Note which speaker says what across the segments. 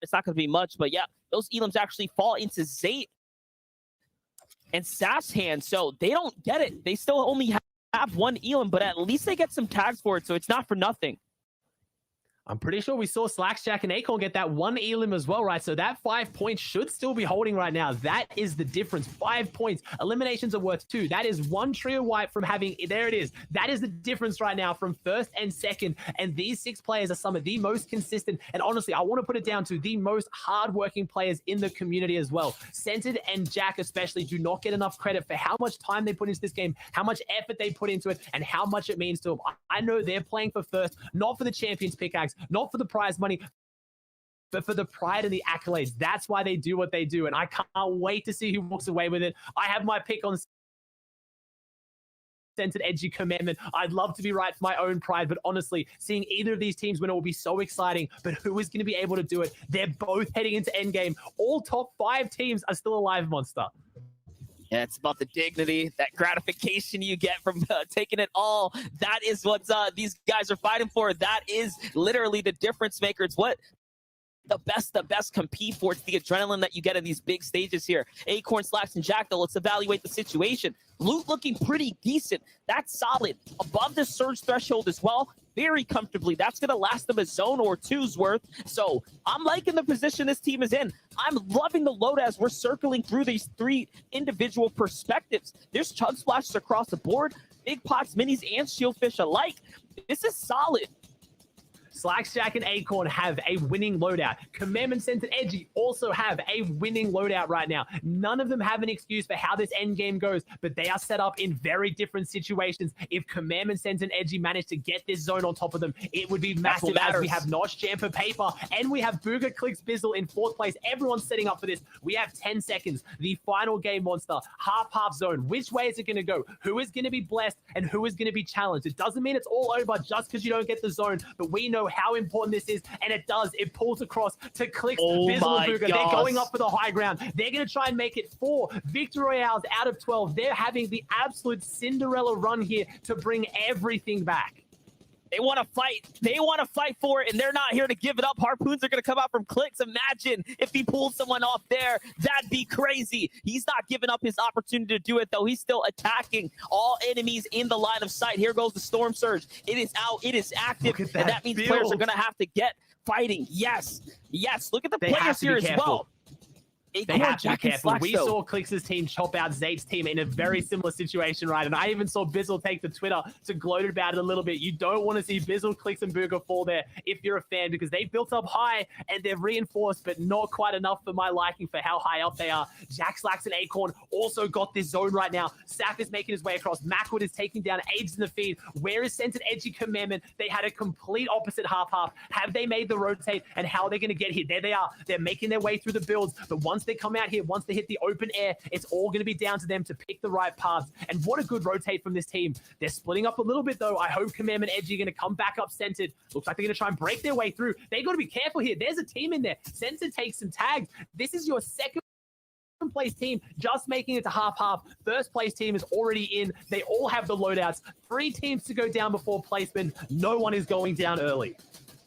Speaker 1: it's not going to be much. But yeah, those elims actually fall into Zayt and Sass hands, so they don't get it. They still only have one elim, but at least they get some tags for it, so it's not for nothing.
Speaker 2: I'm pretty sure we saw Slackjack and Acorn get that one elim as well, right? So that 5 points should still be holding right now. That is the difference. 5 points. Eliminations are worth 2. That is 1 trio wipe from having, there it is. That is the difference right now from first and second. And these 6 players are some of the most consistent. And honestly, I want to put it down to the most hardworking players in the community as well. Centered and Jack especially do not get enough credit for how much time they put into this game, how much effort they put into it, and how much it means to them. I know they're playing for first, not for the Champions pickaxe, not for the prize money, but for the pride and the accolades. That's why they do what they do, and I can't wait to see who walks away with it. I have my pick on Centered Edgy Commandment. I'd love to be right for my own pride, but honestly, seeing either of these teams win it will be so exciting. But who is going to be able to do it? They're both heading into endgame. All top 5 teams are still alive, Monster.
Speaker 1: Yeah, it's about the dignity, that gratification you get from taking it all. That is what these guys are fighting for. That is literally the difference maker. It's what the best compete for. It's the adrenaline that you get in these big stages here. Acorn, Slacks, and Jack, though, let's evaluate the situation. Loot looking pretty decent. That's solid. Above the surge threshold as well. Very comfortably. That's going to last them a zone or two's worth. So I'm liking the position this team is in. I'm loving the load as we're circling through these 3 individual perspectives. There's chug splashes across the board. Big pots, minis, and shieldfish alike. This is solid.
Speaker 2: Slackjack and Acorn have a winning loadout. Commandment Centered Edgy also have a winning loadout right now. None of them have an excuse for how this end game goes, but they are set up in very different situations. If Commandment Centered Edgy manage to get this zone on top of them, it would be massive, as we have Nosh, Jamper, Paper, and we have Booger, Clicks, Bizzle in 4th place. Everyone's setting up for this. We have 10 seconds. The final game, Monster. Half zone. Which way is it going to go? Who is going to be blessed and who is going to be challenged? It doesn't mean it's all over just because you don't get the zone, but we know how important this is, and it does. It pulls across to Clicks, Bizzle, and Booger. They're going up for the high ground. They're going to try and make it 4 Victory Royales out of 12. They're having the absolute Cinderella run here to bring everything back.
Speaker 1: They want to fight. They want to fight for it, and they're not here to give it up. Harpoons are going to come out from Clicks. Imagine if he pulls someone off there. That'd be crazy. He's not giving up his opportunity to do it, though. He's still attacking all enemies in the line of sight. Here goes the Storm Surge. It is out. It is active, and that means players are going to have to get fighting. Yes. Look at the players here as well.
Speaker 2: They have to be careful. We saw Clicks' team chop out Zayt's team in a very similar situation, right? And I even saw Bizzle take to Twitter to gloat about it a little bit. You don't want to see Bizzle, Clicks, and Booger fall there if you're a fan, because they built up high and they're reinforced, but not quite enough for my liking for how high up they are. Jack, Slacks, and Acorn also got this zone right now. Saf is making his way across. Macwood is taking down Aids in the feed. Where is Centered Edgy Commandment? They had a complete opposite half-half. Have they made the rotate, and how are they going to get here? There they are. They're making their way through the builds, but once they come out here, once they hit the open air, it's all going to be down to them to pick the right paths. And what a good rotate from this team. They're splitting up a little bit, though. I hope Commandment Edgy are going to come back up centered. Looks like they're going to try and break their way through. They got to be careful here. There's a team in there. Centered takes some tags. This is your second place team just making it to half-half. First place team is already in. They all have the loadouts. 3 teams to go down before placement. No one is going down early.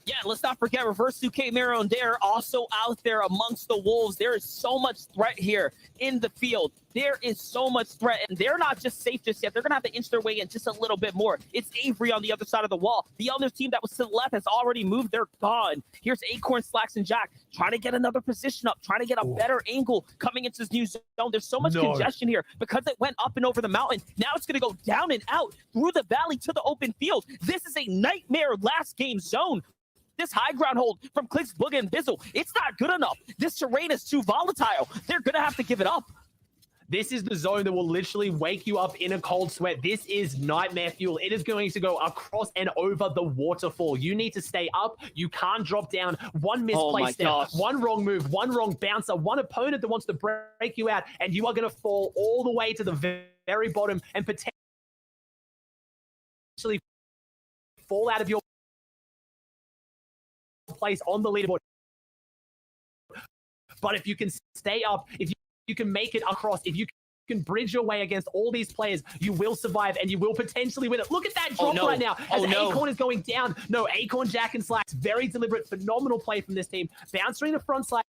Speaker 1: Yeah, let's not forget Reverse 2K Miro and Dare also out there amongst the Wolves. There is so much threat here in the field. There is so much threat, and they're not just safe just yet. They're going to have to inch their way in just a little bit more. It's Avery on the other side of the wall. The other team that was to the left has already moved. They're gone. Here's Acorn, Slacks, and Jack trying to get another position up, trying to get a better angle coming into this new zone. There's so much congestion here because it went up and over the mountain. Now it's going to go down and out through the valley to the open field. This is a nightmare last game zone. This high ground hold from Clicks, Booger, and Bizzle, it's not good enough. This terrain is too volatile. They're going to have to give it up.
Speaker 2: This is the zone that will literally wake you up in a cold sweat. This is nightmare fuel. It is going to go across and over the waterfall. You need to stay up. You can't drop down. One misplaced step, one wrong move, one wrong bouncer, one opponent that wants to break you out, and you are going to fall all the way to the very bottom and potentially fall out of your place on the leaderboard. But if you can stay up, if you can make it across, if you can bridge your way against all these players, you will survive and you will potentially win it. Look at that drop right now as Acorn is going down. No, Acorn, Jack, and Slacks, very deliberate, phenomenal play from this team. Bouncing the front side,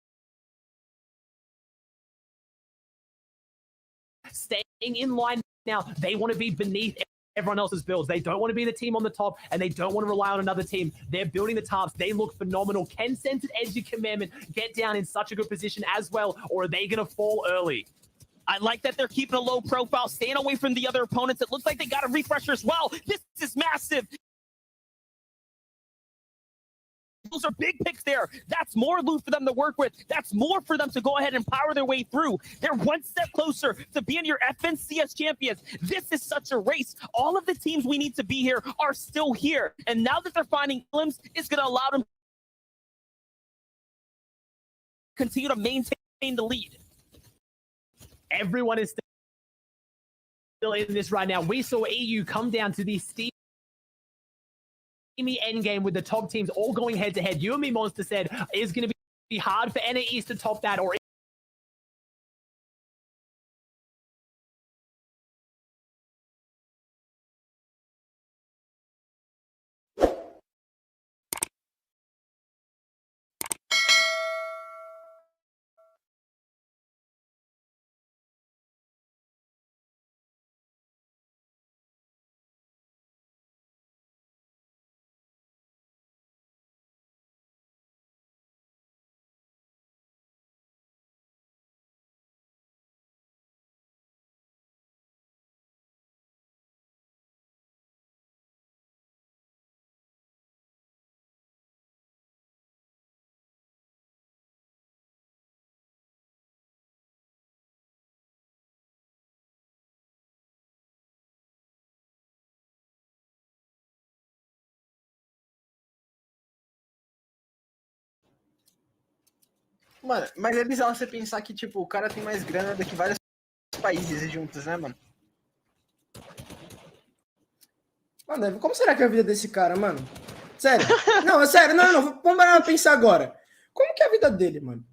Speaker 2: staying in line now. They want to be beneath everyone else's builds. They don't want to be the team on the top, and they don't want to rely on another team. They're building the tarps. They look phenomenal. Can Censored Edge your commandment get down in such a good position as well, or are they going to fall early?
Speaker 1: I like that they're keeping a low profile, staying away from the other opponents. It looks like they got a refresher as well. This is massive. Those are big picks there. That's more loot for them to work with. That's more for them to go ahead and power their way through. They're one step closer to being your FNCS champions. This is such a race. All of the teams we need to be here are still here. And now that they're finding limbs, it's going to allow them to continue to maintain the lead.
Speaker 2: Everyone is still in this right now. We saw EU come down to the steamy end game with the top teams all going head to head. You and me, Monster, said is going to be hard for NA East to top that, or
Speaker 3: Mano, mas é bizarro você pensar que, tipo, o cara tem mais grana do que vários países juntos, né, mano?
Speaker 4: Mano, como será que é a vida desse cara, mano? Sério? Não, é sério, não. Vamos parar pra pensar agora. Como que é a vida dele, mano?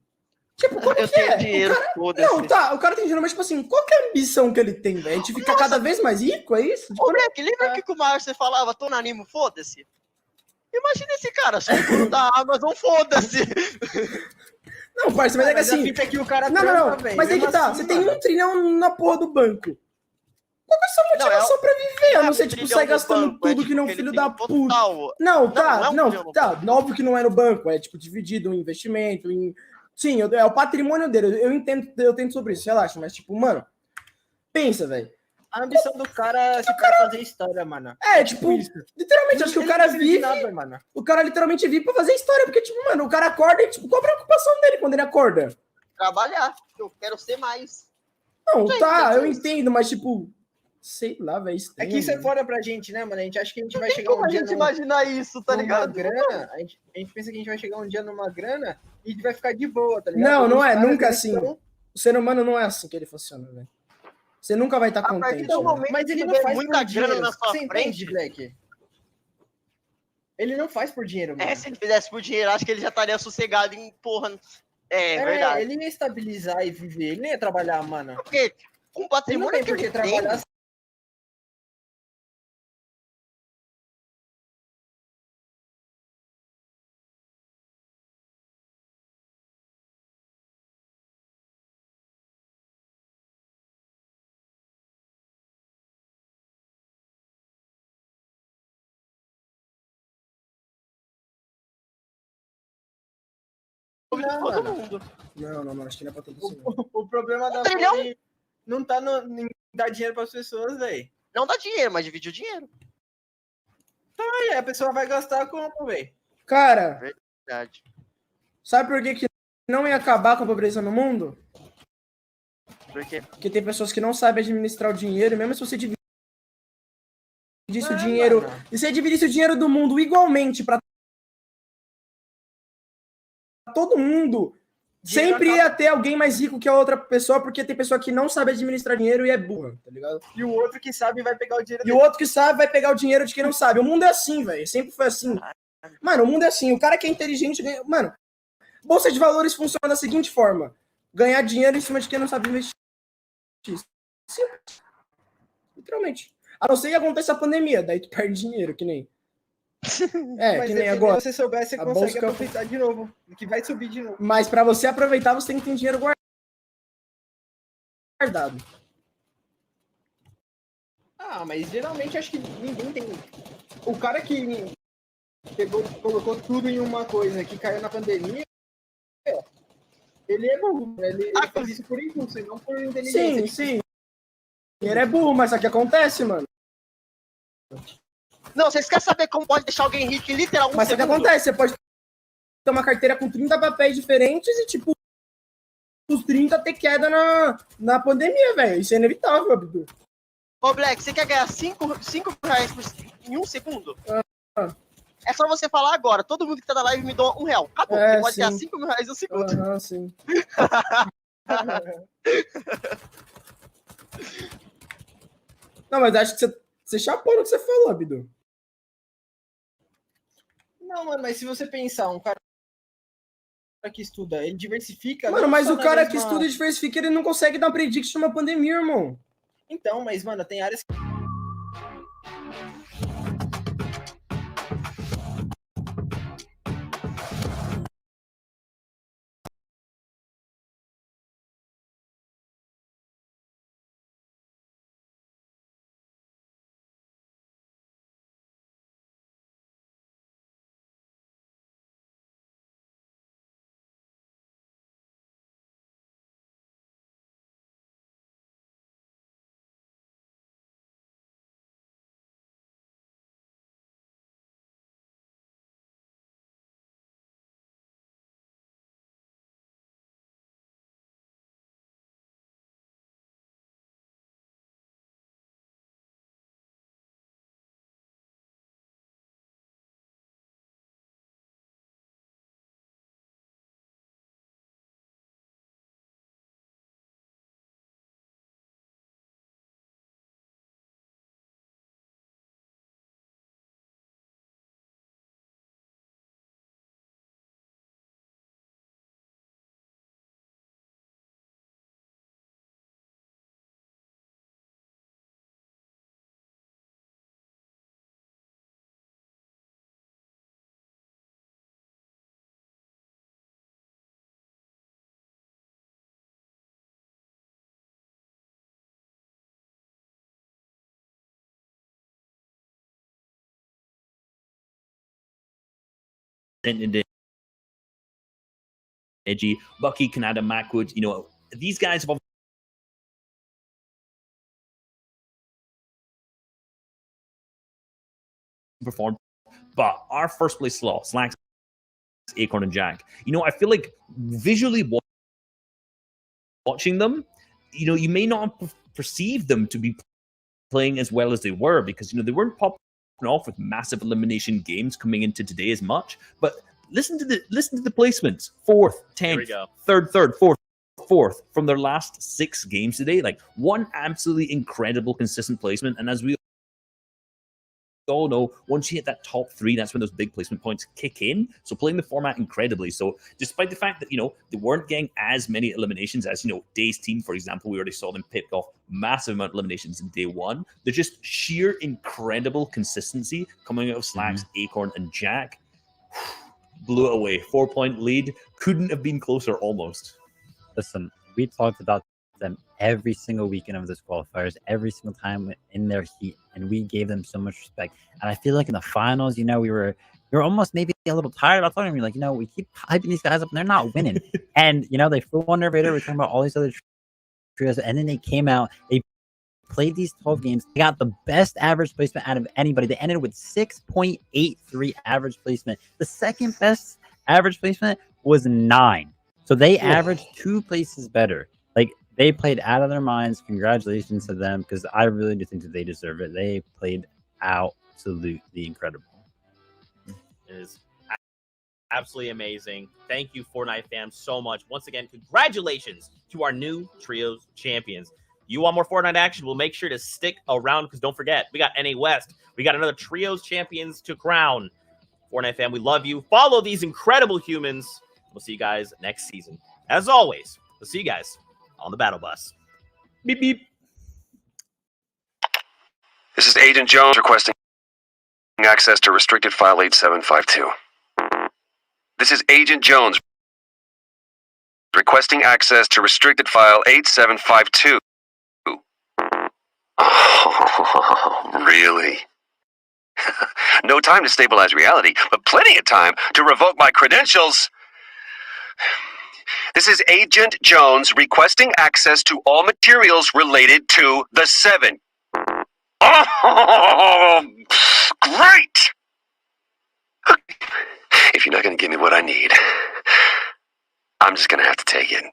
Speaker 4: Tipo, como
Speaker 5: eu
Speaker 4: que
Speaker 5: tenho
Speaker 4: é?
Speaker 5: dinheiro, foda-se.
Speaker 4: Não, tá, o cara tem dinheiro, mas, tipo assim, qual que é a ambição que ele tem, velho? A gente fica cada vez mais rico, é isso? Tipo,
Speaker 5: Ô, Black, lembra que com o Márcio você falava, tô no animo, foda-se? Imagina esse cara, só o da Amazon, foda-se.
Speaker 4: Não, parça, mas é que
Speaker 3: Mas a
Speaker 4: assim...
Speaker 3: fita é que o cara
Speaker 4: Não,
Speaker 3: trampa, velho.
Speaker 4: mas aí que tá,
Speaker 3: Assim,
Speaker 4: você tem
Speaker 3: mano.
Speaker 4: 1 trilhão na porra do banco. Qual que é a sua motivação pra viver? A não ser, tipo, sair gastando tudo que não filho da puta. Não, tá, óbvio que não é no banco, é, tipo, dividido em investimento, em... Sim, é o patrimônio dele, eu entendo sobre isso, relaxa, mas, tipo, mano, pensa, velho.
Speaker 3: A ambição do cara é fazer história, mano.
Speaker 4: É, tipo, literalmente, acho que o cara vive...
Speaker 3: Nada, mano.
Speaker 4: O cara literalmente vive pra fazer história, porque, tipo, mano, o cara acorda e, tipo, qual a preocupação dele quando ele acorda?
Speaker 5: Trabalhar, eu quero ser mais.
Speaker 4: Não, tá, eu entendo, mas, tipo, sei lá, velho,
Speaker 3: É que isso é fora pra gente, né, mano? A gente acha que a gente vai chegar
Speaker 5: Como
Speaker 3: um
Speaker 5: a
Speaker 3: dia
Speaker 5: gente imaginar isso, tá ligado?
Speaker 3: grana, a gente pensa que a gente vai chegar um dia numa grana e a gente vai ficar de boa, tá ligado?
Speaker 4: Não é, nunca assim. O ser humano não é assim que ele funciona, velho. Você nunca vai estar contente.
Speaker 3: Mas ele não faz muita grana na sua frente, Black. Ele não faz por dinheiro, mano.
Speaker 5: Se ele fizesse por dinheiro, acho que ele já estaria sossegado em porra. Verdade.
Speaker 3: Ele ia estabilizar e viver, ele não ia trabalhar, mano.
Speaker 5: Porque com o patrimônio
Speaker 3: que ele trabalhar.
Speaker 5: Todo mundo.
Speaker 4: Não, acho que não é pra todo mundo.
Speaker 3: O problema da Fone não tá em dar dinheiro pras pessoas, velho.
Speaker 5: Não dá dinheiro, mas divide o dinheiro.
Speaker 3: Aí a pessoa vai gastar como, velho?
Speaker 4: Cara,
Speaker 5: Verdade.
Speaker 4: sabe por que não ia acabar com a pobreza no mundo?
Speaker 5: Por quê?
Speaker 4: Porque tem pessoas que não sabem administrar o dinheiro, e mesmo se você dividisse o dinheiro, e você dividisse o dinheiro do mundo igualmente pra todo mundo, sempre ia ter alguém mais rico que a outra pessoa, porque tem pessoa que não sabe administrar dinheiro e é burra, tá ligado?
Speaker 3: E o outro que sabe vai pegar o dinheiro
Speaker 4: E o outro que sabe vai pegar o dinheiro de quem não sabe. O mundo é assim, velho. Sempre foi assim. Mano, o mundo é assim. O cara que é inteligente ganha... Mano, bolsa de valores funciona da seguinte forma. Ganhar dinheiro em cima de quem não sabe investir. Simples. Literalmente. A não ser que aconteça a pandemia, daí tu perde dinheiro, que nem.
Speaker 3: Mas
Speaker 4: que nem agora.
Speaker 3: Se você souber, você consegue aproveitar de novo. Que vai subir de novo.
Speaker 4: Mas pra você aproveitar, você tem que ter dinheiro guardado.
Speaker 3: Mas geralmente acho que ninguém tem. O cara que colocou tudo em uma coisa que caiu na pandemia, ele é burro. Ele faz isso por impulso e não por inteligência.
Speaker 4: Sim. Ele é burro, mas isso aqui acontece, mano.
Speaker 5: Não, vocês querem saber como pode deixar alguém rico em literalmente
Speaker 4: Mas isso aqui acontece, você pode ter uma carteira com 30 papéis diferentes e, tipo, os 30 ter queda na pandemia, velho. Isso é inevitável, Abdu.
Speaker 5: Ô, Black, você quer ganhar 5 reais em 1 segundo? É só você falar agora. Todo mundo que tá na live me dá R$1. Acabou. Você pode ganhar 5 mil reais em 1 segundo.
Speaker 4: Sim. Não, mas acho que você chapou no que você falou, Abdu.
Speaker 3: Não, mano, mas se você pensar, um cara que estuda, ele diversifica...
Speaker 4: Mano, mas o cara que estuda e diversifica, ele não consegue dar prediction numa pandemia, irmão.
Speaker 3: Então, mas, mano, tem áreas...
Speaker 6: Edgy, Bucky, Canada, Macwood, these guys have performed, but our first place slot, Slacks, Acorn, and Jack, I feel like visually watching them, you may not perceive them to be playing as well as they were because, they weren't popping off with massive elimination games coming into today as much, but listen to the placements. 4th, 10th, 3rd, 4th from their last 6 games today. Like one absolutely incredible consistent placement. And as we all know, once you hit that top 3, that's when those big placement points kick in. So playing the format incredibly. So despite the fact that, they weren't getting as many eliminations as, Day's team, for example, we already saw them pick off massive amount of eliminations in day 1. They're just sheer incredible consistency coming out of Slacks, Acorn, and Jack. Blew it away. 4-point lead. Couldn't have been closer almost.
Speaker 7: Listen, we talked about them every single weekend of this qualifiers, every single time in their heat, and we gave them so much respect. And I feel like in the finals, we were almost maybe a little tired. I thought we were like, we keep hyping these guys up and they're not winning. And they flew on their radar. We're talking about all these other trios, and then they came out, they played these 12 games. They got the best average placement out of anybody. They ended with 6.83 average placement. The second best average placement was 9. So they averaged 2 places better. Like, they played out of their minds. Congratulations to them, because I really do think that they deserve it. They played absolutely incredible.
Speaker 8: It is absolutely amazing. Thank you, Fortnite fam, so much. Once again, congratulations to our new Trios champions. You want more Fortnite action? We'll make sure to stick around, because don't forget, we got NA West. We got another Trios champions to crown. Fortnite fam, we love you. Follow these incredible humans. We'll see you guys next season. As always, we'll see you guys on the battle bus. Beep, beep.
Speaker 9: This is Agent Jones requesting access to restricted file 8752. This is Agent Jones requesting access to restricted file 8752. Oh, really? No time to stabilize reality, but plenty of time to revoke my credentials. This is Agent Jones requesting access to all materials related to the 7. Oh, great! If you're not going to give me what I need, I'm just going to have to take it.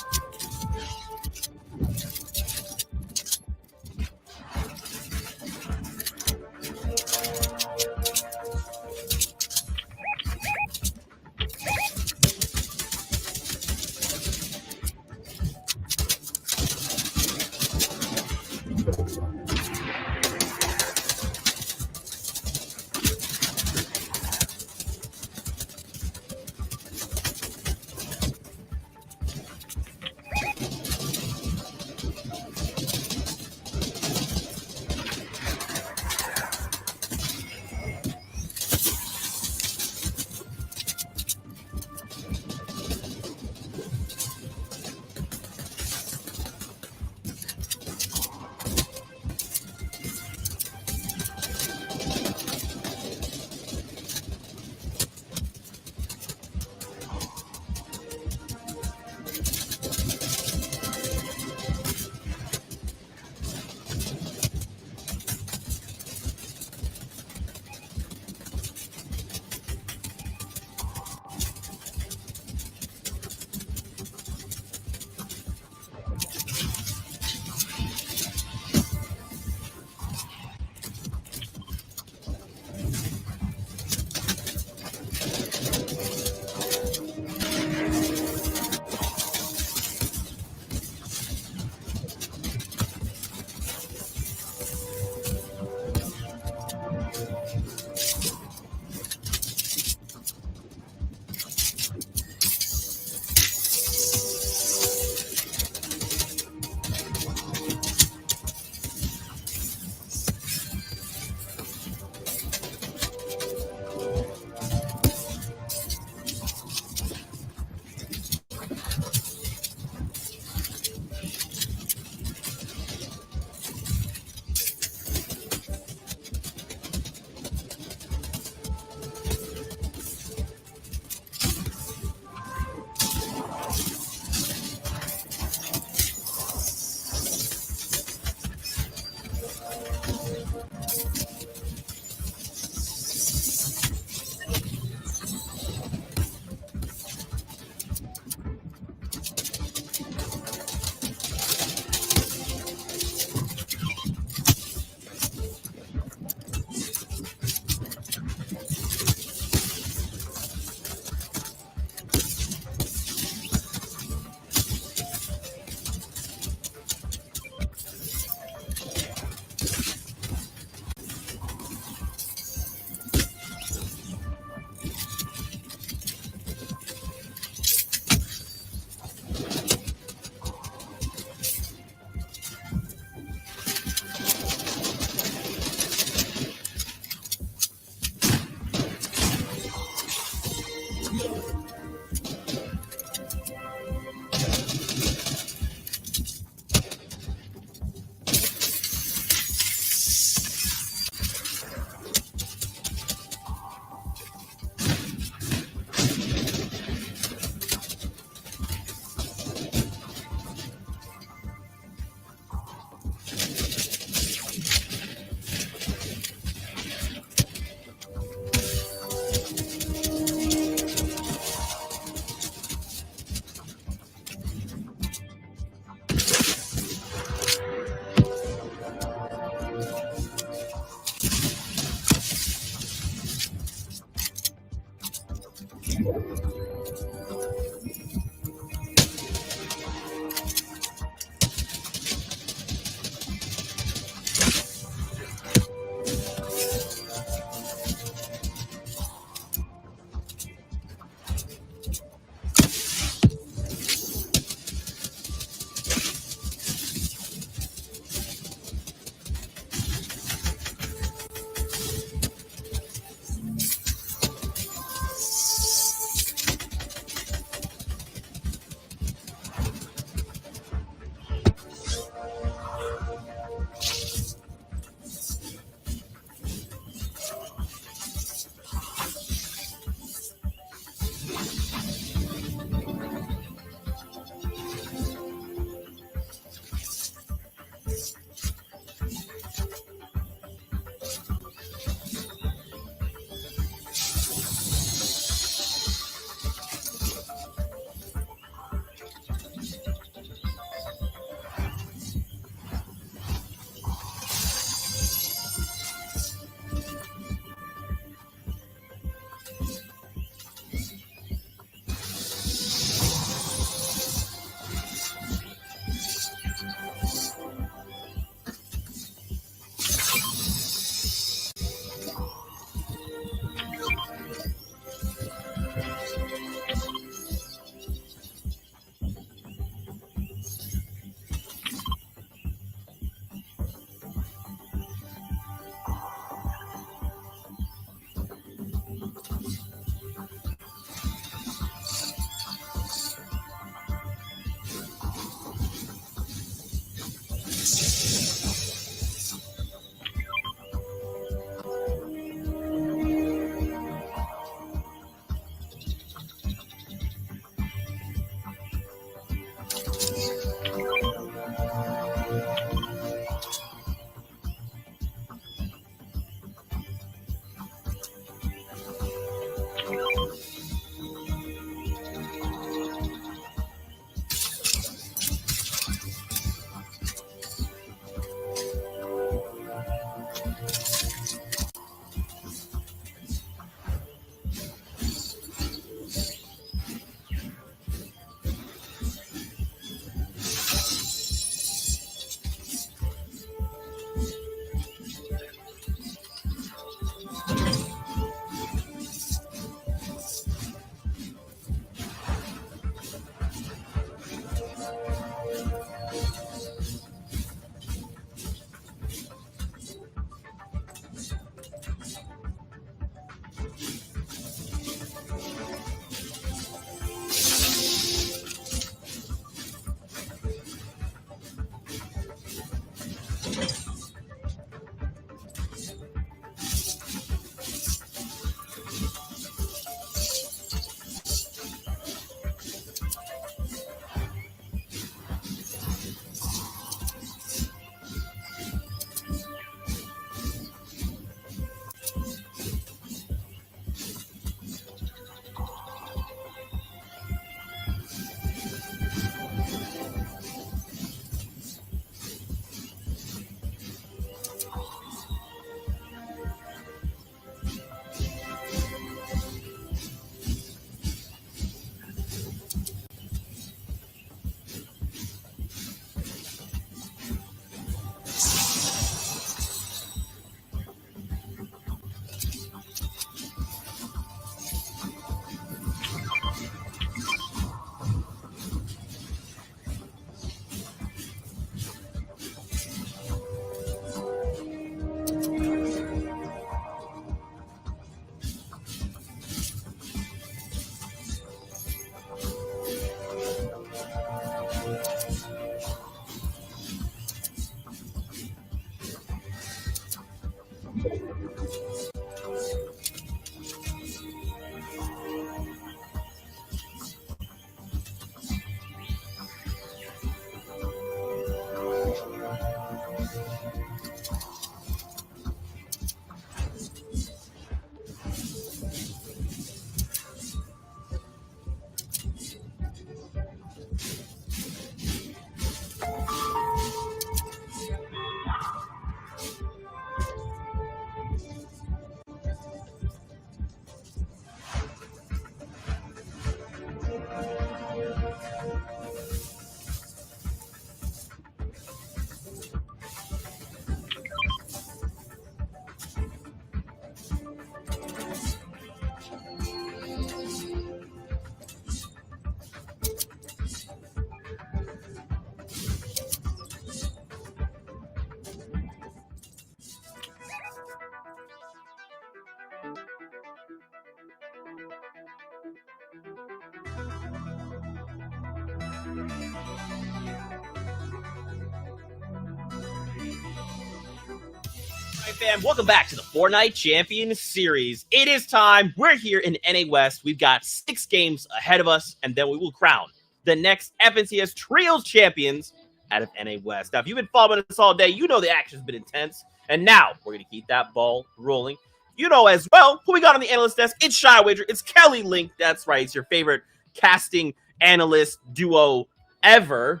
Speaker 8: Fam, welcome back to the Fortnite Champion Series. It is time. We're here in NA West. We've got 6 games ahead of us, and then we will crown the next FNCS Trios Champions out of NA West. Now, if you've been following us all day, you know the action's been intense, and now we're going to keep that ball rolling. You know as well who we got on the analyst desk. It's Shy Wager. It's Kelly Link. That's right. It's your favorite casting analyst duo ever.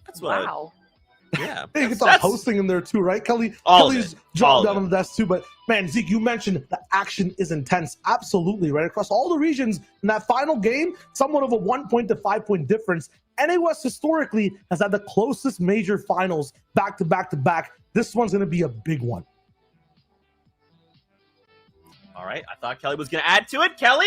Speaker 8: That's what.
Speaker 10: Wow.
Speaker 8: Yeah.
Speaker 11: You can start hosting in there too, right? Kelly's jumping down on the desk too. But man, Zeke, you mentioned the action is intense. Absolutely, right? Across all the regions in that final game, somewhat of a 1 point to 5 point difference. NA West historically has had the closest major finals back to back to back. This one's going to be a big one.
Speaker 8: All right. I thought Kelly was going to add to it. Kelly?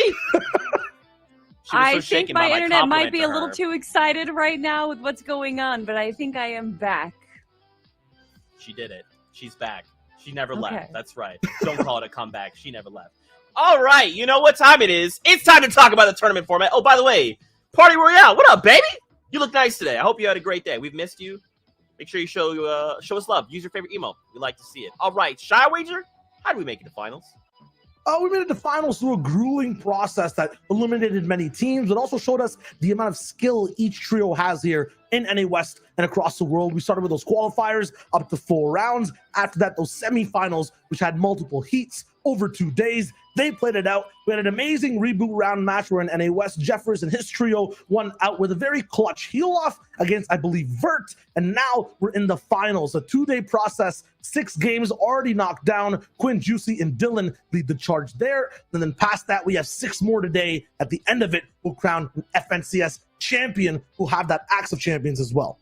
Speaker 10: I think my internet might be a little too excited right now with what's going on, but I think I am back.
Speaker 8: She did it. She's back. She never left. That's right. Don't call it a comeback. She never left. All right. You know what time it is. It's time to talk about the tournament format. Oh, by the way, Party Royale. What up, baby? You look nice today. I hope you had a great day. We've missed you. Make sure you show us love. Use your favorite emo. We'd like to see it. All right. Shy Wager, how do we make it to finals?
Speaker 11: We made it to finals through a grueling process that eliminated many teams, but also showed us the amount of skill each trio has here in NA West and across the world. We started with those qualifiers up to 4 rounds. After that, those semifinals, which had multiple heats over 2 days. They played it out. We had an amazing reboot round match where in NA West, Jeffers and his trio won out with a very clutch heel-off against, I believe, Vert. And now we're in the finals. A 2-day process, 6 games already knocked down. Quinn, Juicy, and Dylan lead the charge there. And then past that, we have 6 more today. At the end of it, we'll crown an FNCS champion who'll have that Axe of Champions as well.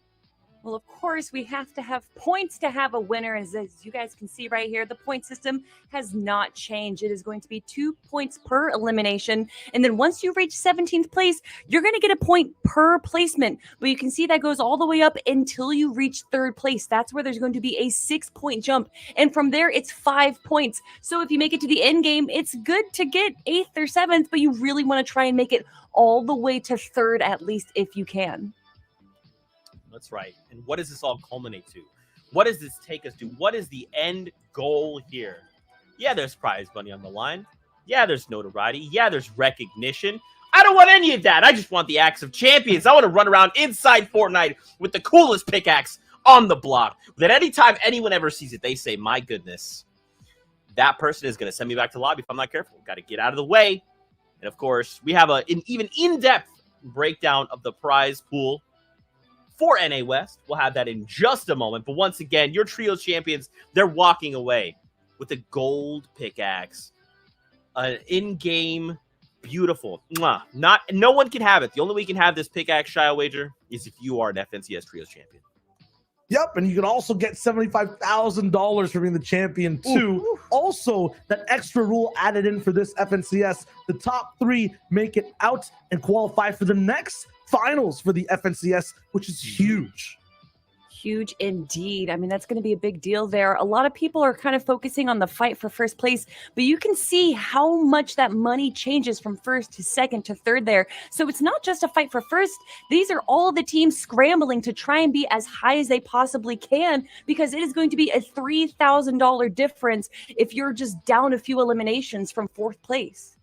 Speaker 10: Well, of course, we have to have points to have a winner. As you guys can see right here, the point system has not changed. It is going to be 2 points per elimination. And then once you reach 17th place, you're going to get a point per placement. But you can see that goes all the way up until you reach 3rd place. That's where there's going to be a 6-point jump. And from there, it's 5 points. So if you make it to the end game, it's good to get 8th or 7th, but you really want to try and make it all the way to 3rd at least if you can.
Speaker 8: That's right. And what does this all culminate to? What does this take us to? What is the end goal here? Yeah, there's prize money on the line. Yeah, there's notoriety. Yeah, there's recognition. I don't want any of that. I just want the Axe of Champions. I want to run around inside Fortnite with the coolest pickaxe on the block. That anytime anyone ever sees it, they say, my goodness, that person is going to send me back to the lobby if I'm not careful. Got to get out of the way. And of course, we have an even in-depth breakdown of the prize pool for NA West. We'll have that in just a moment. But once again, your trio champions, they're walking away with a gold pickaxe. An in-game, beautiful. No one can have it. The only way you can have this pickaxe, Shy Wager, is if you are an FNCS Trios champion.
Speaker 11: Yep, and you can also get $75,000 for being the champion too. Ooh. Also, that extra rule added in for this FNCS. The top 3 make it out and qualify for the next finals for the FNCS, which is huge.
Speaker 10: Huge indeed. I mean, that's going to be a big deal there. A lot of people are kind of focusing on the fight for 1st place, but you can see how much that money changes from 1st to 2nd to 3rd there. So it's not just a fight for 1st. These are all the teams scrambling to try and be as high as they possibly can, because it is going to be a $3,000 difference if you're just down a few eliminations from 4th place.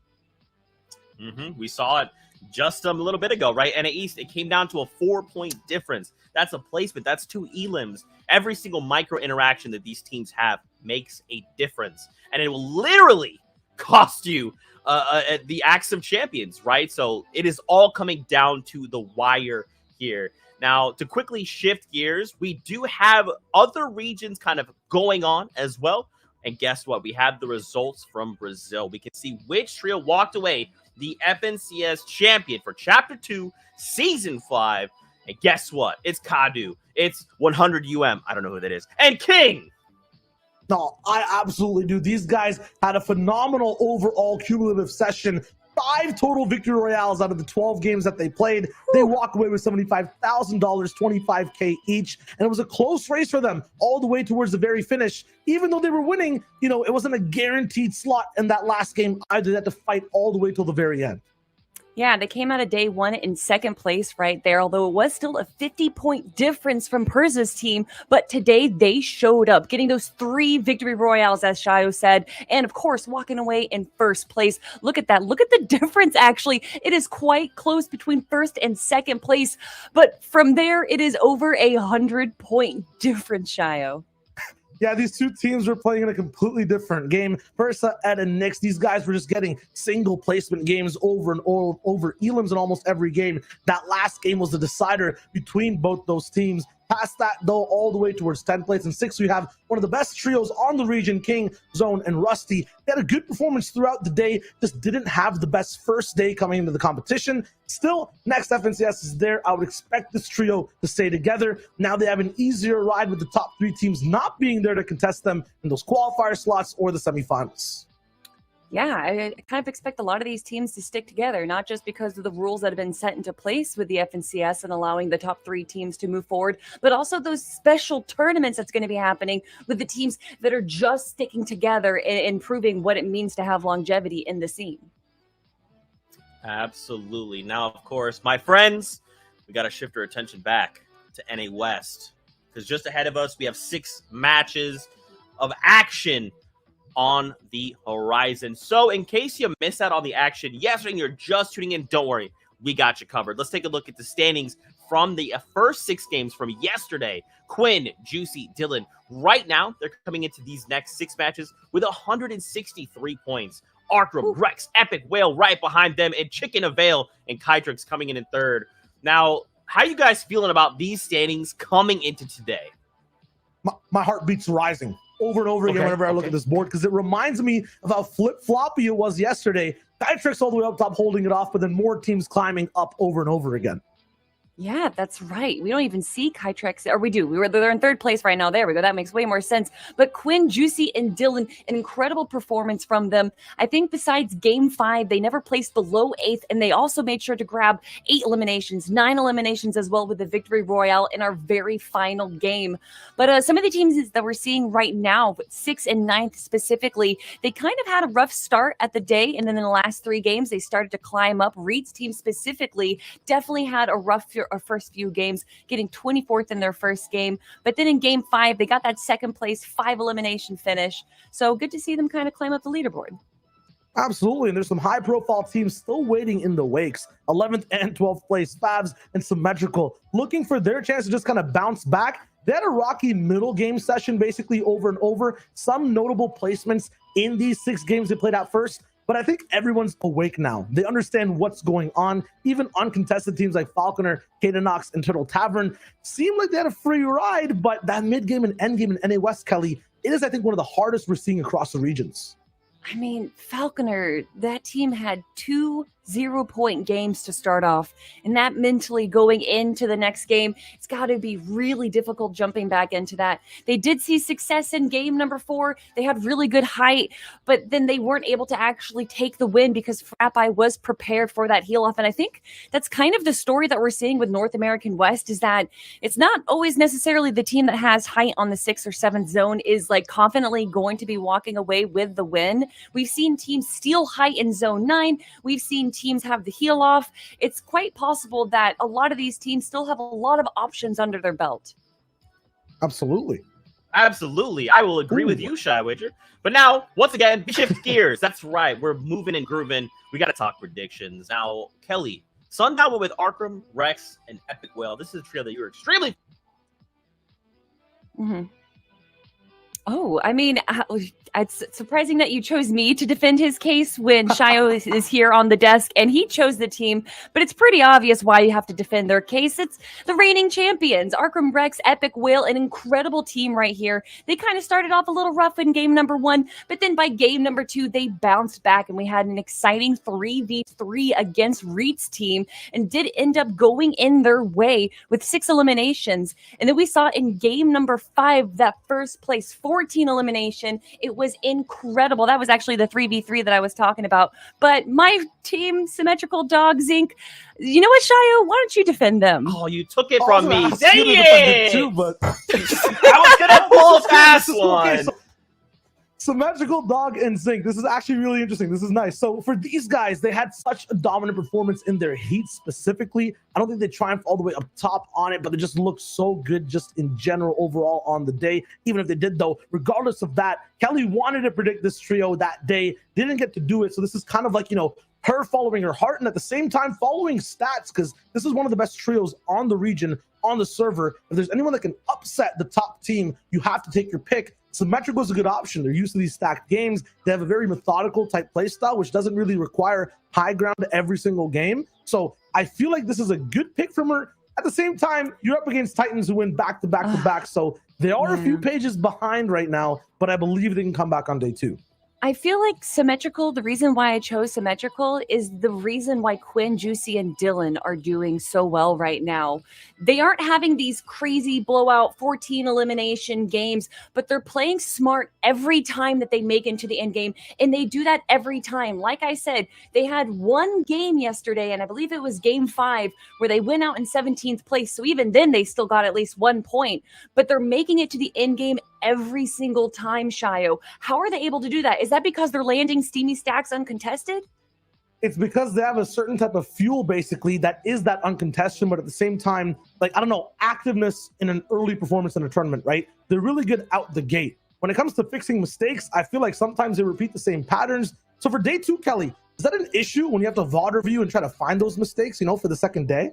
Speaker 8: We saw it just a little bit ago, right? NA East, it came down to a 4-point difference. That's a placement. That's 2 elims. Every single micro interaction that these teams have makes a difference. And it will literally cost you the Axe of Champions, right? So it is all coming down to the wire here. Now, to quickly shift gears, we do have other regions kind of going on as well. And guess what? We have the results from Brazil. We can see which trio walked away the FNCS champion for Chapter 2, Season 5. And guess what? It's Kadu. It's 100 I don't know who that is. And King.
Speaker 11: No, I absolutely do. These guys had a phenomenal overall cumulative session. 5 total victory royales out of the 12 games that they played. They walk away with $75,000, $25K each. And it was a close race for them all the way towards the very finish. Even though they were winning, you know, it wasn't a guaranteed slot in that last game either. They had to fight all the way till the very end.
Speaker 10: Yeah, they came out of day one in second place right there, although it was still a 50-point difference from Perza's team. But today they showed up, getting those 3 victory royales, as Shayo said, and of course, walking away in first place. Look at that. Look at the difference, actually. It is quite close between first and second place. But from there, it is over 100-point difference, Shayo.
Speaker 11: Yeah, these two teams were playing in a completely different game. Persa, Ed, and Nyx, these guys were just getting single placement games over and over. Elims in almost every game. That last game was the decider between both those teams. Past that, though, all the way towards 10th place and 6th, we have one of the best trios on the region, King, Zone, and Rusty. They had a good performance throughout the day, just didn't have the best first day coming into the competition. Still, next FNCS is there. I would expect this trio to stay together. Now they have an easier ride with the top 3 teams not being there to contest them in those qualifier slots or the semifinals.
Speaker 10: Yeah, I kind of expect a lot of these teams to stick together, not just because of the rules that have been set into place with the FNCS and allowing the top 3 teams to move forward, but also those special tournaments that's going to be happening with the teams that are just sticking together and proving what it means to have longevity in the scene.
Speaker 8: Absolutely. Now, of course, my friends, we got to shift our attention back to NA West, because just ahead of us, we have 6 matches of action on the horizon. So in case you missed out on the action yesterday and you're just tuning in, don't worry, we got you covered. Let's take a look at the standings from the first 6 games from yesterday. Quinn, Juicy, Dylan, right now they're coming into these next 6 matches with 163 points. Arkram, Rex, Epic Whale right behind them, and Chicken Avail and Kytrix coming in 3rd. Now, how are you guys feeling about these standings coming into today?
Speaker 11: My heart beats rising over and over again whenever I look at this board, because it reminds me of how flip-floppy it was yesterday. Kytrix all the way up top holding it off, but then more teams climbing up over and over again.
Speaker 10: Yeah, that's right. We don't even see Kytrex, or we do. They're in 3rd place right now. There we go. That makes way more sense. But Quinn, Juicy, and Dylan, an incredible performance from them. I think besides Game 5, they never placed below 8th, and they also made sure to grab 8 eliminations, 9 eliminations as well with the Victory Royale in our very final game. But some of the teams that we're seeing right now, 6th and 9th specifically, they kind of had a rough start at the day, and then in the last 3 games, they started to climb up. Reed's team specifically definitely had a rough first few games, getting 24th in their first game. But then in Game 5, they got that 2nd place, 5 elimination finish. So good to see them kind of climb up the leaderboard.
Speaker 11: Absolutely, and there's some high-profile teams still waiting in the wakes. 11th and 12th place, Favs and Symmetrical, looking for their chance to just kind of bounce back. They had a rocky middle game session basically over and over. Some notable placements in these 6 games they played out first. But I think everyone's awake now. They understand what's going on. Even uncontested teams like Falconer, Kadenox, and Turtle Tavern seem like they had a free ride, but that mid-game and end game in NA West, Kelly, it is, I think, one of the hardest we're seeing across the regions.
Speaker 10: I mean, Falconer, that team had 2 0-point games to start off, and that mentally going into the next game, it's got to be really difficult jumping back into that. They did see success in game number 4. They had really good height, but then they weren't able to actually take the win because Frappi was prepared for that heal off. And I think that's kind of the story that we're seeing with North American West, is that it's not always necessarily the team that has height on the 6th or 7th zone is like confidently going to be walking away with the win. We've seen teams steal height in zone 9. We've seen teams have the heal off. It's quite possible that a lot of these teams still have a lot of options under their belt.
Speaker 11: Absolutely.
Speaker 8: Absolutely. I will agree with you, Shy Witcher. But now, once again, shift gears. That's right. We're moving and grooving. We got to talk predictions. Now, Kelly, Sundown went with Arkram, Rex, and Epic Whale. This is a trio that you're extremely...
Speaker 10: Oh, I mean, it's surprising that you chose me to defend his case when Shayo is here on the desk and he chose the team, but it's pretty obvious why you have to defend their case. It's the reigning champions, Arkram, Rex, Epic Whale, an incredible team right here. They kind of started off a little rough in game number 1, but then by game number 2, they bounced back and we had an exciting 3v3 against Reed's team and did end up going in their way with 6 eliminations. And then we saw in game number 5, that first place 14 elimination. It was incredible. That was actually the 3v3 that I was talking about. But my team, Symmetrical Dogs Inc., you know what, Shayo? Why don't you defend them?
Speaker 8: Oh, you took it from me. Dang it!
Speaker 11: Too, but...
Speaker 8: I was going to pull a fast one.
Speaker 11: Symmetrical, Dog, and Zinc. This is actually really interesting. This is nice. So for these guys, they had such a dominant performance in their heat specifically. I don't think they triumphed all the way up top on it, but they just looked so good just in general overall on the day. Even if they did, though, regardless of that, Kelly wanted to predict this trio that day, didn't get to do it. So this is kind of like, you know, her following her heart and at the same time following stats, because this is one of the best trios on the region, on the server. If there's anyone that can upset the top team, you have to take your pick. Symmetrical is a good option. They're used to these stacked games. They have a very methodical type play style, which doesn't really require high ground every single game. So I feel like this is a good pick from her. At the same time, you're up against Titans who win back to back to back. So they are a few pages behind right now, but I believe they can come back on day 2.
Speaker 10: I feel like Symmetrical, the reason why I chose Symmetrical is the reason why Quinn, Juicy, and Dylan are doing so well right now. They aren't having these crazy blowout 14 elimination games, but they're playing smart every time that they make into the end game, and they do that every time. Like I said, they had one game yesterday, and I believe it was game 5, where they went out in 17th place, so even then they still got at least 1 point, but they're making it to the end game every single time, Shio. How are they able to do that? Is that because they're landing steamy stacks uncontested?
Speaker 11: It's because they have a certain type of fuel, basically, that is that uncontested, but at the same time, like, I don't know, activeness in an early performance in a tournament, right? They're really good out the gate. When it comes to fixing mistakes, I feel like sometimes they repeat the same patterns. So for day 2, Kelly, is that an issue when you have to VOD review and try to find those mistakes, you know, for the second day?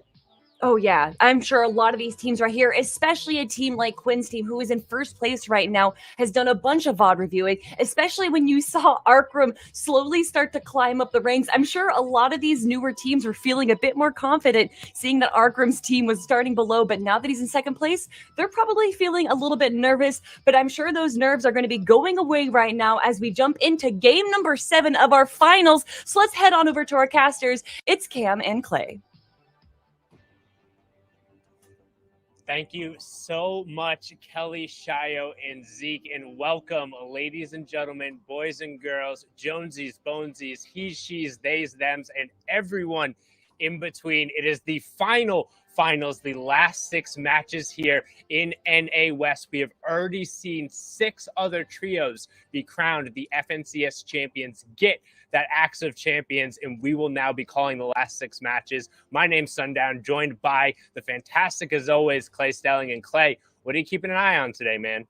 Speaker 10: Oh, yeah. I'm sure a lot of these teams right here, especially a team like Quinn's team, who is in first place right now, has done a bunch of VOD reviewing, especially when you saw Arkram slowly start to climb up the ranks. I'm sure a lot of these newer teams were feeling a bit more confident seeing that Arkram's team was starting below, but now that he's in second place, they're probably feeling a little bit nervous, but I'm sure those nerves are going to be going away right now as we jump into game number 7 of our finals. So let's head on over to our casters. It's Cam and Clay.
Speaker 12: Thank you so much, Kelly, Shio, and Zeke, and welcome, ladies and gentlemen, boys and girls, Jonesies, Bonesies, he's, she's, theys, thems, and everyone in between. It is the finals, the last 6 matches here in NA West. We have already seen 6 other trios be crowned the FNCS champions, get that Axe of Champions, and we will now be calling the last 6 matches. My name's Sundown, joined by the fantastic, as always, Clay Stelling. And Clay, what are you keeping an eye on today, man?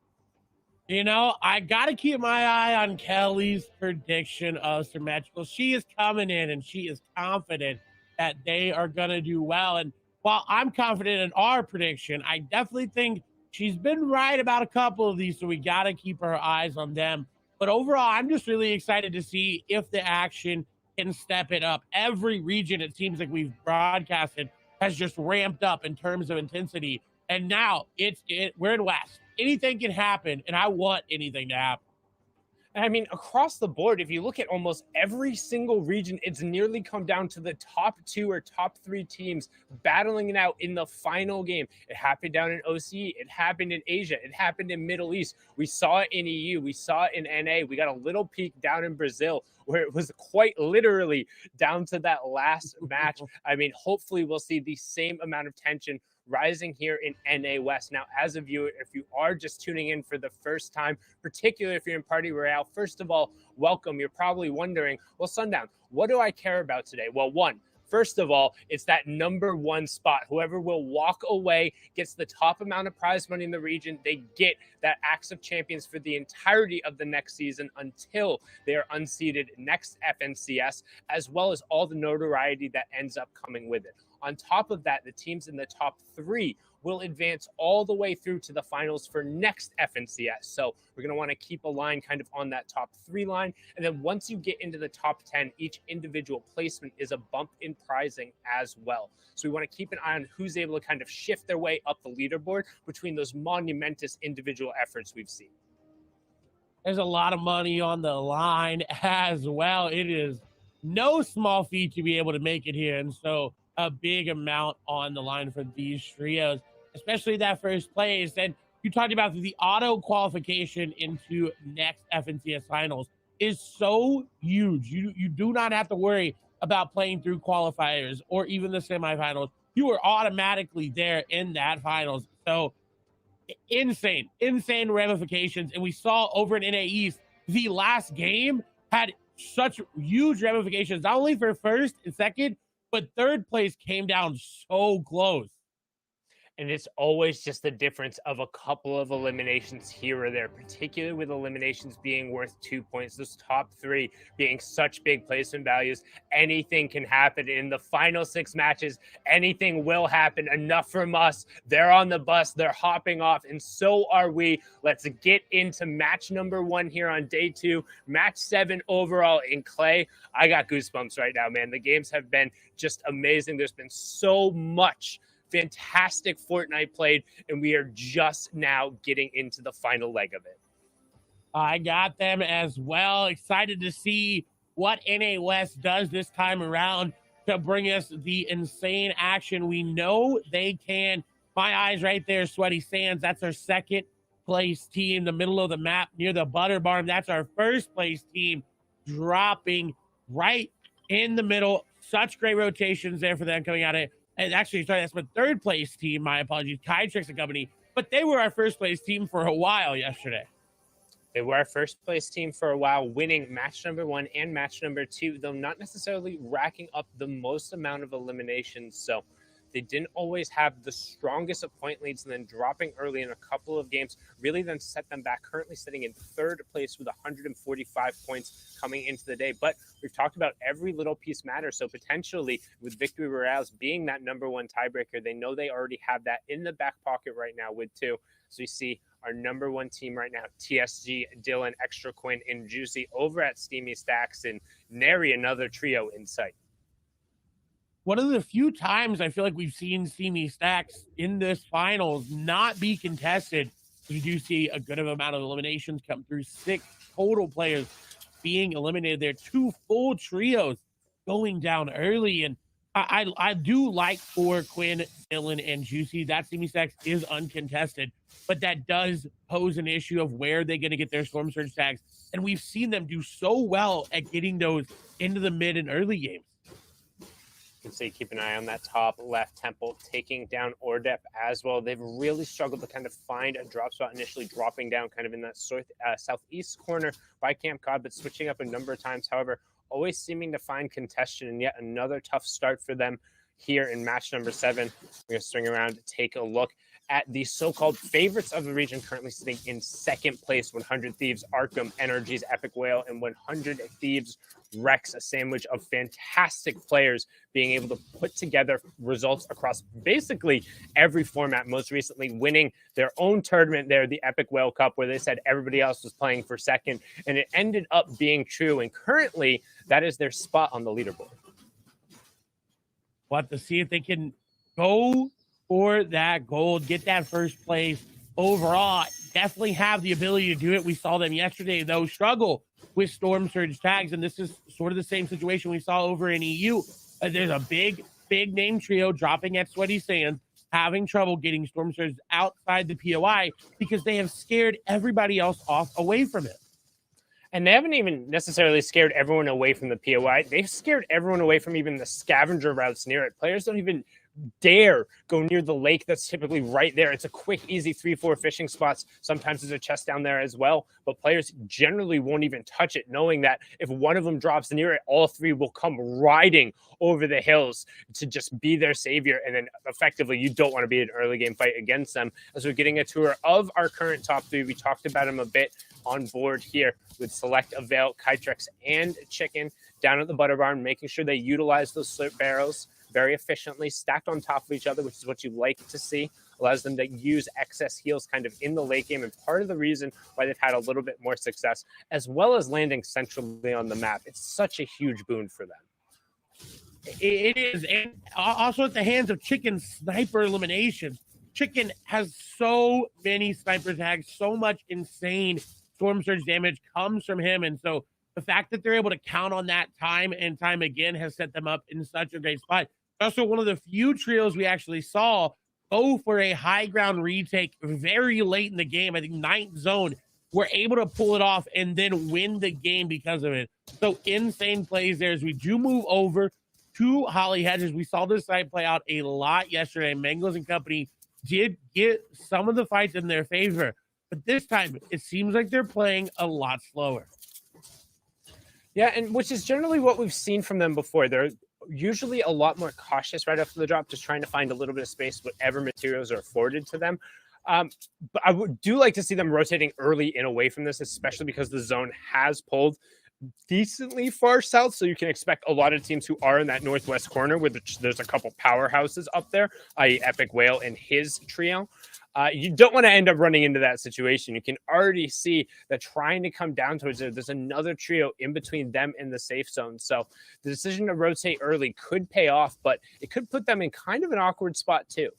Speaker 13: You know, I got to keep my eye on Kelly's prediction of Symmetrical. She is coming in, and she is confident that they are going to do well. And while I'm confident in our prediction, I definitely think she's been right about a couple of these, so we got to keep our eyes on them. But overall, I'm just really excited to see if the action can step it up. Every region, it seems like we've broadcasted, has just ramped up in terms of intensity. And now we're in West. Anything can happen, and I want anything to happen.
Speaker 12: I mean, across the board, if you look at almost every single region, it's nearly come down to the top 2 or top 3 teams battling it out in the final game. It happened down in OCE. It happened in Asia. It happened in Middle East. We saw it in EU. We saw it in NA. We got a little peek down in Brazil where it was quite literally down to that last match. I mean, hopefully we'll see the same amount of tension rising here in NA West. Now, as a viewer, if you are just tuning in for the first time, particularly if you're in Party Royale, first of all, welcome. You're probably wondering, well, Sundown, what do I care about today? Well, first of all, it's that number 1 spot. Whoever will walk away gets the top amount of prize money in the region. They get that Axe of Champions for the entirety of the next season until they are unseated next FNCS, as well as all the notoriety that ends up coming with it. On top of that, the teams in the top 3 will advance all the way through to the finals for next FNCS. So we're going to want to keep a line kind of on that top 3 line. And then once you get into the top 10, each individual placement is a bump in prizing as well. So we want to keep an eye on who's able to kind of shift their way up the leaderboard between those monumentous individual efforts we've seen.
Speaker 13: There's a lot of money on the line as well. It is no small feat to be able to make it here. And so a big amount on the line for these trios, especially that first place. And you talked about the auto qualification into next FNCS finals is so huge. You do not have to worry about playing through qualifiers or even the semifinals. You are automatically there in that finals. So insane ramifications. And we saw over in NA East, the last game had such huge ramifications, not only for first and second, but third place came down so close.
Speaker 12: And it's always just the difference of a couple of eliminations here or there, particularly with eliminations being worth 2 points. Those top 3 being such big placement values. Anything can happen in the final 6 matches. Anything will happen. Enough from us. They're on the bus. They're hopping off, and so are we. Let's get into match number 1 here on day 2. Match 7 overall in Clay. I got goosebumps right now, man. The games have been just amazing. There's been so much fantastic Fortnite played, and we are just now getting into the final leg of it.
Speaker 13: I got them as well. Excited to see what NA West does this time around to bring us the insane action. We know they can. My eyes right there, Sweaty Sands. That's our second place team, the middle of the map near the butter barn. That's our first place team, dropping right in the middle. Such great rotations there for them coming out of. And actually, sorry, that's my third place team. My apologies, Kytrix and company. But they were our first place team for a while yesterday.
Speaker 12: They were our first place team for a while, winning match number 1 and match number 2, though not necessarily racking up the most amount of eliminations. So they didn't always have the strongest of point leads, and then dropping early in a couple of games really then set them back, currently sitting in third place with 145 points coming into the day. But we've talked about every little piece matters. So potentially with Victory Royales being that number 1 tiebreaker, they know they already have that in the back pocket right now with 2. So you see our number 1 team right now, TSG, Dylan, Extra Quinn, and Juicy over at Steamy Stacks, and nary another trio in sight.
Speaker 13: One of the few times I feel like we've seen Steamy Stacks in this finals not be contested. We do see a good amount of eliminations come through. 6 total players being eliminated there. 2 full trios going down early. And I do like for Quinn, Dylan, and Juicy that Steamy Stacks is uncontested, but that does pose an issue of where they're going to get their Storm Surge tags. And we've seen them do so well at getting those into the mid and early games.
Speaker 12: You can see, keep an eye on that top left temple, taking down Ordep as well. They've really struggled to kind of find a drop spot, initially dropping down kind of in that southeast corner by Camp Cod, but switching up a number of times. However, always seeming to find contention, and yet another tough start for them here in match number 7. We're going to swing around to take a look at the so-called favorites of the region, currently sitting in second place. 100 Thieves, Arkham, Energies, Epic Whale, and 100 Thieves Rex, a sandwich of fantastic players being able to put together results across basically every format, most recently winning their own tournament there, the Epic Whale Cup, where they said everybody else was playing for second, and it ended up being true, and currently that is their spot on the leaderboard.
Speaker 13: We'll have to see if they can go for that gold, get that first place overall. Definitely have the ability to do it. We saw them yesterday, though, struggle with Storm Surge tags, and this is sort of the same situation we saw over in EU. There's a big name trio dropping at Sweaty Sands, having trouble getting Storm Surge outside the POI because they have scared everybody else off away from it.
Speaker 12: And they haven't even necessarily scared everyone away from the POI. They've scared everyone away from even the scavenger routes near it. Players don't even dare go near the lake that's typically right there. It's a quick, easy 3-4 fishing spots. Sometimes there's a chest down there as well, but players generally won't even touch it, knowing that if one of them drops near it, all 3 will come riding over the hills to just be their savior. And then effectively, you don't want to be in an early game fight against them. As we're getting a tour of our current top 3, we talked about them a bit on board here with Select, Avail, Kytrex, and Chicken down at the Butter Barn, making sure they utilize those slurp barrels very efficiently, stacked on top of each other, which is what you like to see. Allows them to use excess heals kind of in the late game, and part of the reason why they've had a little bit more success, as well as landing centrally on the map. It's such a huge boon for them.
Speaker 13: It is, and also at the hands of Chicken sniper eliminations. Chicken has so many sniper tags, so much insane Storm Surge damage comes from him, and so the fact that they're able to count on that time and time again has set them up in such a great spot. Also, one of the few trios we actually saw go for a high ground retake very late in the game. I think 9th zone, were able to pull it off and then win the game because of it. So insane plays there as we do move over to Holly Hedges. We saw this side play out a lot yesterday. Mangos and company did get some of the fights in their favor, but this time it seems like they're playing a lot slower.
Speaker 12: Yeah, and which is generally what we've seen from them before. They're usually a lot more cautious right after the drop, just trying to find a little bit of space, whatever materials are afforded to them. But I do like to see them rotating early and away from this, especially because the zone has pulled decently far south. So you can expect a lot of teams who are in that northwest corner, which there's a couple powerhouses up there, i.e. Epic Whale and his trio. You don't want to end up running into that situation. You can already see that trying to come down towards it, there's another trio in between them and the safe zone. So the decision to rotate early could pay off, but it could put them in kind of an awkward spot too.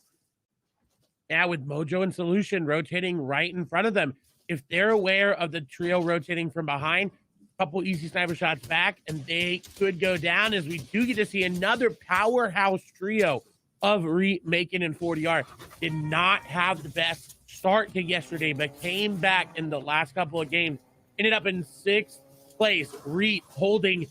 Speaker 13: Yeah, with Mojo and Solution rotating right in front of them. If they're aware of the trio rotating from behind, a couple easy sniper shots back, and they could go down, as we do get to see another powerhouse trio of Macon and 40R. Did not have the best start to yesterday, but came back in the last couple of games. Ended up in 6th place. Reet holding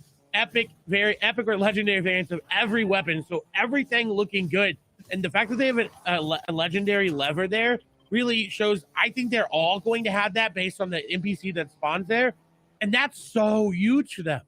Speaker 13: very epic or legendary variants of every weapon. So everything looking good. And the fact that they have a legendary lever there really shows, I think they're all going to have that based on the NPC that spawns there. And that's so huge to them.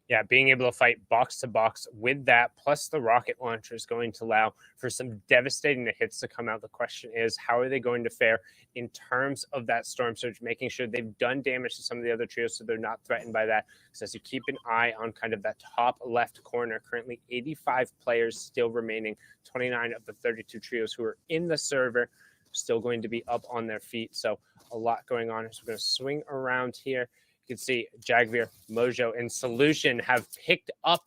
Speaker 12: Yeah, being able to fight box to box with that, plus the rocket launcher is going to allow for some devastating hits to come out. The question is, how are they going to fare in terms of that Storm Surge, making sure they've done damage to some of the other trios so they're not threatened by that. So as you keep an eye on kind of that top left corner, currently 85 players still remaining, 29 of the 32 trios who are in the server still going to be up on their feet. So a lot going on. So we're going to swing around here. You can see Jagvir, Mojo, and Solution have picked up